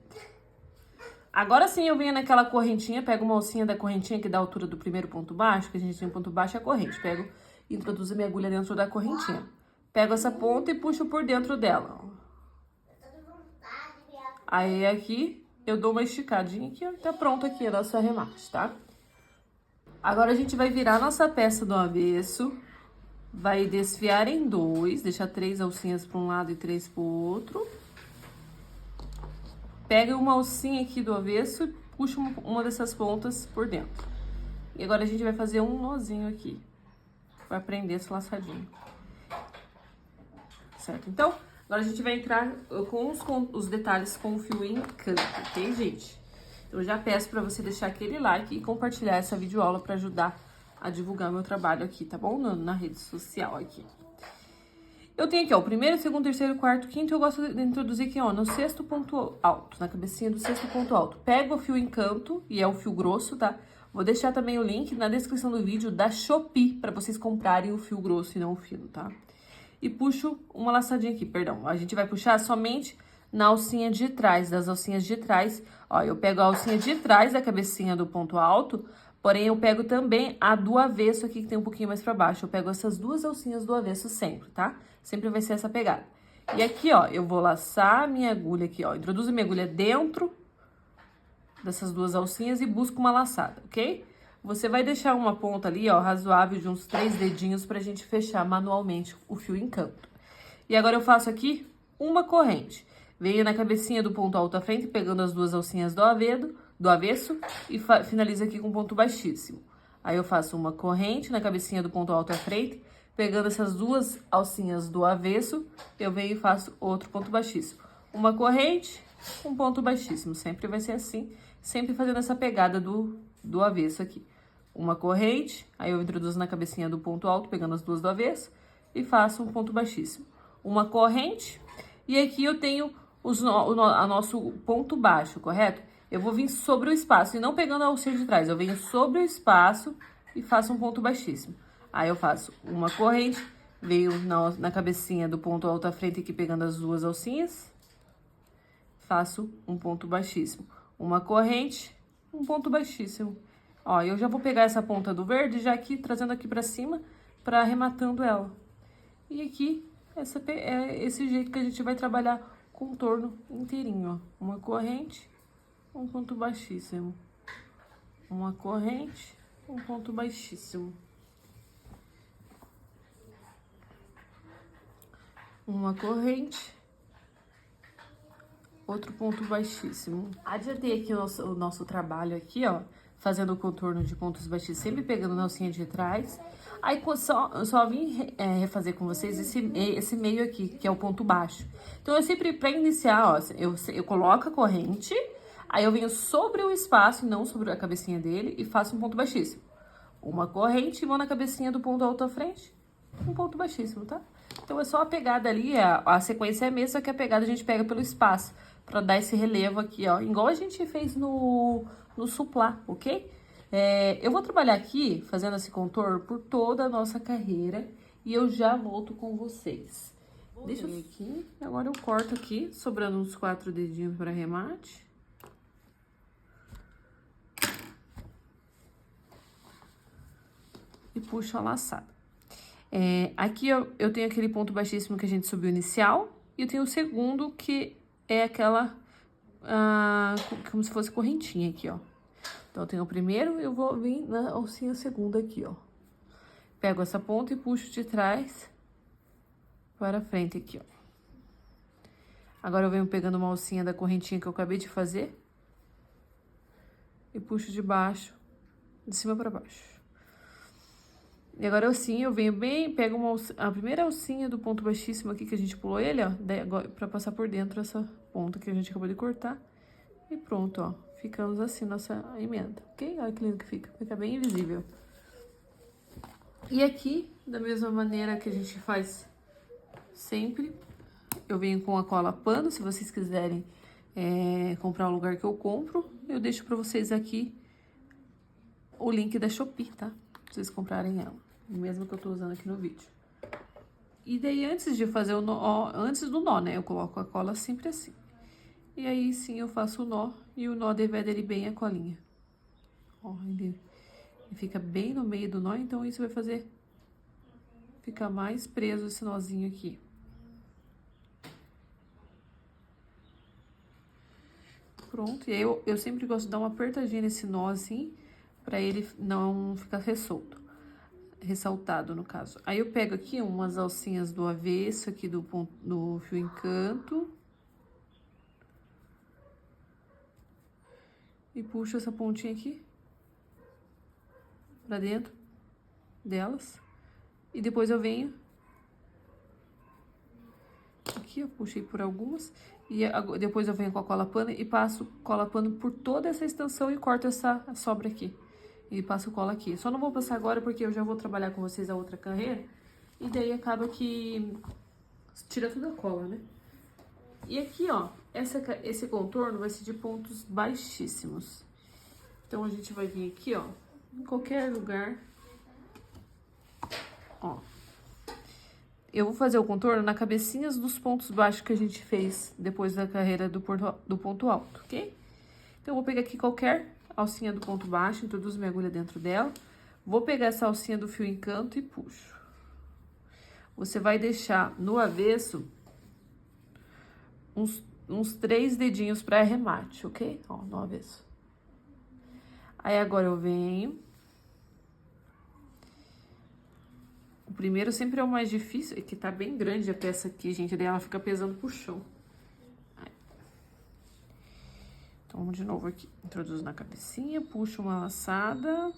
Agora sim eu venho naquela correntinha, pego uma alcinha da correntinha que dá a altura do primeiro ponto baixo, que a gente tem um ponto baixo e a corrente. Pego e introduzo a minha agulha dentro da correntinha. Pego essa ponta e puxo por dentro dela. Aí aqui eu dou uma esticadinha aqui, ó, tá pronto aqui a nossa arremate, tá? Agora a gente vai virar a nossa peça do avesso, vai desfiar em 2, deixar 3 alcinhas para um lado e 3 pro outro. Pega uma alcinha aqui do avesso e puxa uma dessas pontas por dentro. E agora a gente vai fazer um nozinho aqui, para prender esse laçadinho. Certo? Então, agora a gente vai entrar com os detalhes com o fio em canto, ok, gente? Então, eu já peço para você deixar aquele like e compartilhar essa videoaula para ajudar a divulgar meu trabalho aqui, tá bom? Na rede social aqui. Eu tenho aqui, ó, o primeiro, segundo, terceiro, quarto, quinto, eu gosto de introduzir aqui, ó, no sexto ponto alto, na cabecinha do sexto ponto alto. Pego o fio em canto, e é o fio grosso, tá? Vou deixar também o link na descrição do vídeo da Shopee, pra vocês comprarem o fio grosso e não o fino, tá? E puxo uma laçadinha aqui, perdão. A gente vai puxar somente na alcinha de trás, das alcinhas de trás. Ó, eu pego a alcinha de trás da cabecinha do ponto alto, porém eu pego também a do avesso aqui, que tem um pouquinho mais pra baixo. Eu pego essas duas alcinhas do avesso sempre, tá? Sempre vai ser essa pegada. E aqui, ó, eu vou laçar a minha agulha aqui, ó. Introduzo a minha agulha dentro dessas duas alcinhas e busco uma laçada, ok? Você vai deixar uma ponta ali, ó, razoável de uns 3 dedinhos pra gente fechar manualmente o fio em canto. E agora eu faço aqui uma corrente. Venho na cabecinha do ponto alto à frente, pegando as duas alcinhas do avesso e finalizo aqui com ponto baixíssimo. Aí eu faço uma corrente na cabecinha do ponto alto à frente, pegando essas duas alcinhas do avesso, eu venho e faço outro ponto baixíssimo. Uma corrente, um ponto baixíssimo. Sempre vai ser assim, sempre fazendo essa pegada do avesso aqui. Uma corrente, aí eu introduzo na cabecinha do ponto alto, pegando as duas do avesso, e faço um ponto baixíssimo. Uma corrente, e aqui eu tenho a nosso ponto baixo, correto? Eu vou vir sobre o espaço, e não pegando a alcinha de trás, eu venho sobre o espaço e faço um ponto baixíssimo. Aí eu faço uma corrente, venho na cabecinha do ponto alto à frente aqui, pegando as duas alcinhas, faço um ponto baixíssimo. Uma corrente, um ponto baixíssimo. Ó, eu já vou pegar essa ponta do verde, já aqui, trazendo aqui pra cima, pra arrematando ela. E aqui, é esse jeito que a gente vai trabalhar o contorno inteirinho, ó. Uma corrente, um ponto baixíssimo. Uma corrente, um ponto baixíssimo. Uma corrente, outro ponto baixíssimo. Adiantei aqui o nosso trabalho aqui, ó, fazendo o contorno de pontos baixíssimos, sempre pegando na alcinha de trás. Aí só vim refazer com vocês esse meio aqui, que é o ponto baixo. Então, eu sempre, pra iniciar, ó, eu coloco a corrente, aí eu venho sobre o espaço, não sobre a cabecinha dele, e faço um ponto baixíssimo. Uma corrente e vou na cabecinha do ponto alto à frente, um ponto baixíssimo, tá? Então, é só a pegada ali, a sequência é a mesma, só que a pegada a gente pega pelo espaço, pra dar esse relevo aqui, ó, igual a gente fez no suplá, ok? Eu vou trabalhar aqui, fazendo esse contorno por toda a nossa carreira, e eu já volto com vocês. Deixa eu ver aqui, agora eu corto aqui, sobrando uns 4 dedinhos para arremate. E puxo a laçada. Aqui eu tenho aquele ponto baixíssimo que a gente subiu inicial, e eu tenho o segundo, que é aquela, como se fosse correntinha aqui, ó. Então, eu tenho o primeiro, eu vou vir na alcinha segunda aqui, ó. Pego essa ponta e puxo de trás para frente aqui, ó. Agora, eu venho pegando uma alcinha da correntinha que eu acabei de fazer e puxo de baixo, de cima para baixo. E agora, assim, eu venho bem, pego a primeira alcinha do ponto baixíssimo aqui, que a gente pulou ele, ó, pra passar por dentro essa ponta que a gente acabou de cortar. E pronto, ó, ficamos assim, nossa emenda, ok? Olha que lindo que fica bem invisível. E aqui, da mesma maneira que a gente faz sempre, eu venho com a cola pano, se vocês quiserem comprar o lugar que eu compro, eu deixo pra vocês aqui o link da Shopee, tá? Pra vocês comprarem ela, mesmo que eu tô usando aqui no vídeo. E daí, antes de fazer o nó, antes do nó, né, eu coloco a cola sempre assim. E aí, sim, eu faço o nó, e o nó deve aderir bem a colinha. Ó, ele fica bem no meio do nó, então isso vai fazer ficar mais preso esse nozinho aqui. Pronto, e aí eu sempre gosto de dar uma apertadinha nesse nó, assim, pra ele não ficar ressaltado, no caso. Aí, eu pego aqui umas alcinhas do avesso, aqui do fio encanto. E puxo essa pontinha aqui pra dentro delas. E depois eu venho aqui, eu puxei por algumas. E depois eu venho com a cola pano e passo cola pano por toda essa extensão e corto essa sobra aqui. E passo cola aqui. Só não vou passar agora porque eu já vou trabalhar com vocês a outra carreira. E daí acaba que tira toda a cola, né? E aqui, ó, esse contorno vai ser de pontos baixíssimos. Então, a gente vai vir aqui, ó, em qualquer lugar. Ó. Eu vou fazer o contorno na cabecinhas dos pontos baixos que a gente fez depois da carreira do ponto alto, ok? Então, eu vou pegar aqui qualquer alcinha do ponto baixo, introduzo minha agulha dentro dela. Vou pegar essa alcinha do fio encanto e puxo. Você vai deixar no avesso uns 3 dedinhos para arremate, ok? Ó, no avesso. Aí, agora eu venho. O primeiro sempre é o mais difícil, é que tá bem grande a peça aqui, gente, daí ela fica pesando pro chão. Aí. Então, vamos de novo aqui. Introduzo na cabecinha, puxo uma laçada.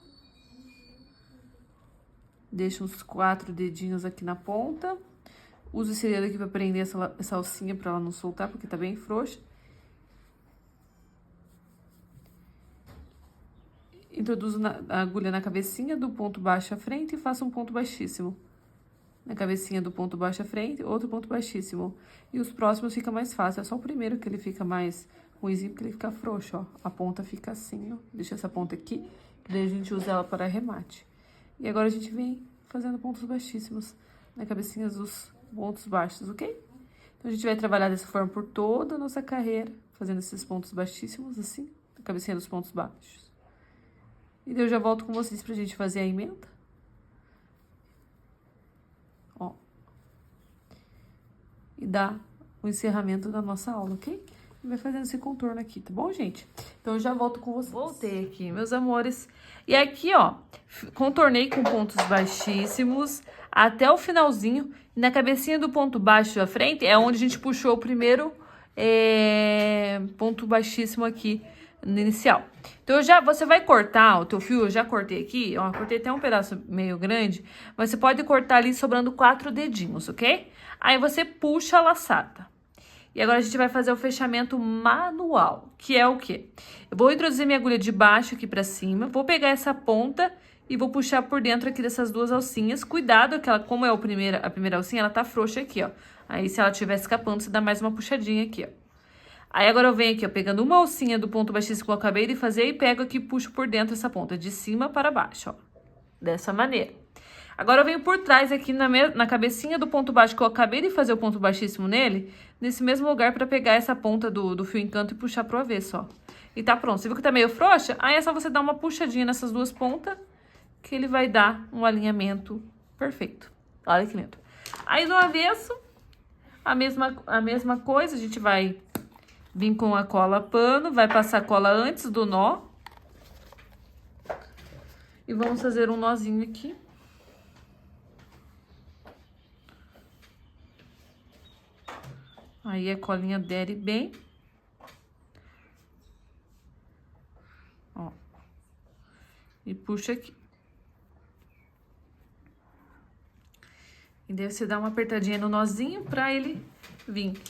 Deixo uns 4 dedinhos aqui na ponta. Uso esse dedo aqui pra prender essa alcinha pra ela não soltar, porque tá bem frouxa. Introduzo a agulha na cabecinha do ponto baixo à frente e faço um ponto baixíssimo. Na cabecinha do ponto baixo à frente, outro ponto baixíssimo. E os próximos fica mais fácil. É só o primeiro que ele fica mais ruimzinho, porque ele fica frouxo, ó. A ponta fica assim, ó. Deixa essa ponta aqui, que daí a gente usa ela para arremate. E agora a gente vem fazendo pontos baixíssimos na cabecinha dos pontos baixos, ok? Então, a gente vai trabalhar dessa forma por toda a nossa carreira, fazendo esses pontos baixíssimos, assim, na cabecinha dos pontos baixos. E daí eu já volto com vocês pra gente fazer a emenda. Ó. e dá o encerramento da nossa aula, ok? E vai fazendo esse contorno aqui, tá bom, gente? Então, eu já volto com vocês. Voltei aqui, meus amores. E aqui, ó, contornei com pontos baixíssimos até o finalzinho. Na cabecinha do ponto baixo à frente é onde a gente puxou o primeiro ponto baixíssimo aqui no inicial. Então, você vai cortar o teu fio, eu já cortei aqui, ó, cortei até um pedaço meio grande, mas você pode cortar ali sobrando 4 dedinhos, ok? Aí você puxa a laçada. E agora a gente vai fazer o fechamento manual, que é o quê? Eu vou introduzir minha agulha de baixo aqui pra cima, vou pegar essa ponta e vou puxar por dentro aqui dessas duas alcinhas. Cuidado que ela, como é a primeira alcinha, ela tá frouxa aqui, ó. Aí se ela estiver escapando, você dá mais uma puxadinha aqui, ó. Aí agora eu venho aqui, ó, pegando uma alcinha do ponto baixíssimo que eu acabei de fazer e pego aqui e puxo por dentro essa ponta, de cima para baixo, ó. Dessa maneira. Agora eu venho por trás aqui na cabecinha do ponto baixo que eu acabei de fazer o ponto baixíssimo nele, nesse mesmo lugar para pegar essa ponta do fio encanto e puxar pro avesso, ó. E tá pronto. Você viu que tá meio frouxa? Aí é só você dar uma puxadinha nessas duas pontas que ele vai dar um alinhamento perfeito. Olha que lindo. Aí no avesso, a mesma coisa, a gente vai vir com a cola pano, vai passar a cola antes do nó. E vamos fazer um nozinho aqui. Aí a colinha adere bem. Ó. E puxa aqui. E daí você dá uma apertadinha no nozinho pra ele vir.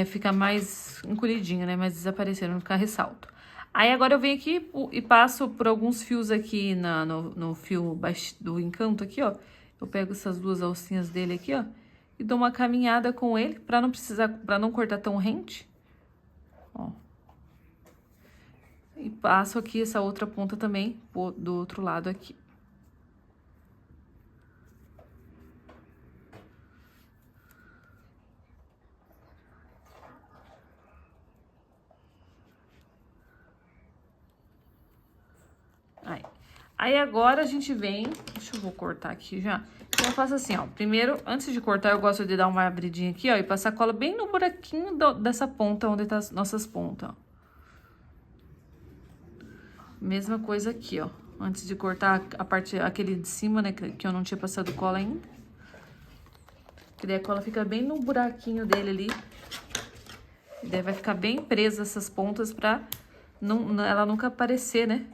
Ficar mais encolhidinho, né? Mais desaparecer, não ficar ressalto. Aí agora eu venho aqui e passo por alguns fios aqui no fio do encanto aqui, ó. Eu pego essas duas alcinhas dele aqui, ó. E dou uma caminhada com ele, pra não cortar tão rente. Ó. E passo aqui essa outra ponta também do outro lado aqui. Aí agora a gente vem, deixa eu vou cortar aqui já. Então eu faço assim, ó, primeiro, antes de cortar, eu gosto de dar uma abridinha aqui, ó, e passar cola bem no buraquinho dessa ponta, onde tá as nossas pontas, ó. Mesma coisa aqui, ó, antes de cortar aquele de cima, né, que eu não tinha passado cola ainda. Que daí a cola fica bem no buraquinho dele ali. E daí vai ficar bem presa essas pontas pra ela nunca aparecer, né,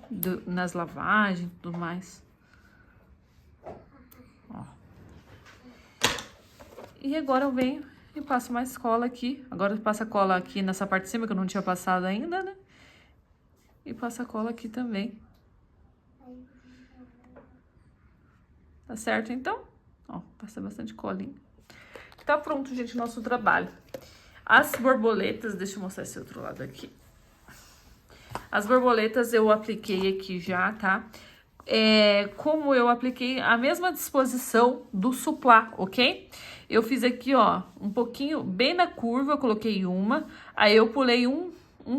nas lavagens e tudo mais. Ó. E agora eu venho e passo mais cola aqui. Agora eu passo a cola aqui nessa parte de cima, que eu não tinha passado ainda, né? E passo a cola aqui também. Tá certo, então? Ó, passa bastante colinha. Tá pronto, gente, o nosso trabalho. As borboletas, deixa eu mostrar esse outro lado aqui. As borboletas eu apliquei aqui já, tá? Como eu apliquei a mesma disposição do suplá, ok? Eu fiz aqui, ó, um pouquinho, bem na curva, eu coloquei uma. Aí eu pulei um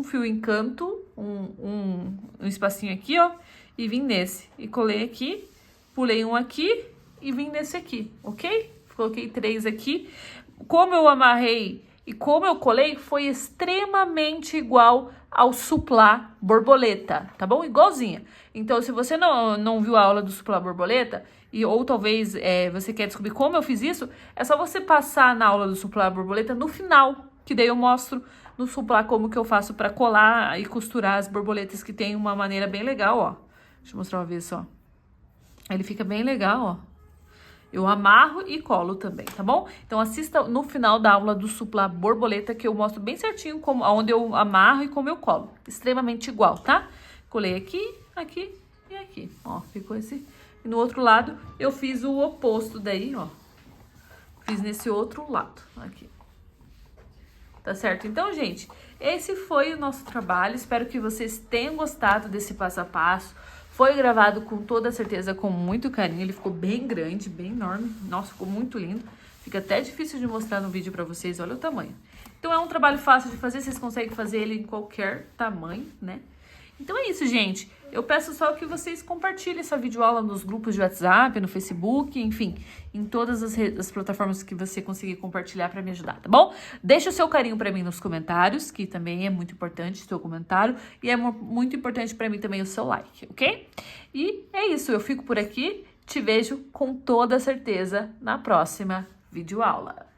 fio encanto, um espacinho aqui, ó. E vim nesse. E colei aqui, pulei um aqui e vim nesse aqui, ok? Coloquei 3 aqui. Como eu amarrei e como eu colei, foi extremamente igual ao suplá borboleta, tá bom? Igualzinha. Então, se você não viu a aula do suplá borboleta, ou talvez você quer descobrir como eu fiz isso, é só você passar na aula do suplá borboleta no final, que daí eu mostro no suplá como que eu faço pra colar e costurar as borboletas, que tem uma maneira bem legal, ó. Deixa eu mostrar uma vez só. Ele fica bem legal, ó. Eu amarro e colo também, tá bom? Então, assista no final da aula do suplá borboleta, que eu mostro bem certinho onde eu amarro e como eu colo. Extremamente igual, tá? Colei aqui, aqui e aqui. Ó, ficou esse. E no outro lado, eu fiz o oposto daí, ó. Fiz nesse outro lado, aqui. Tá certo? Então, gente, esse foi o nosso trabalho. Espero que vocês tenham gostado desse passo a passo. Foi gravado com toda certeza, com muito carinho. Ele ficou bem grande, bem enorme. Nossa, ficou muito lindo. Fica até difícil de mostrar no vídeo pra vocês. Olha o tamanho. Então, é um trabalho fácil de fazer. Vocês conseguem fazer ele em qualquer tamanho, né? Então é isso, gente. Eu peço só que vocês compartilhem essa videoaula nos grupos de WhatsApp, no Facebook, enfim, em todas as plataformas que você conseguir compartilhar para me ajudar, tá bom? Deixa o seu carinho para mim nos comentários, que também é muito importante o seu comentário, e é muito importante para mim também o seu like, ok? E é isso, eu fico por aqui, te vejo com toda certeza na próxima videoaula.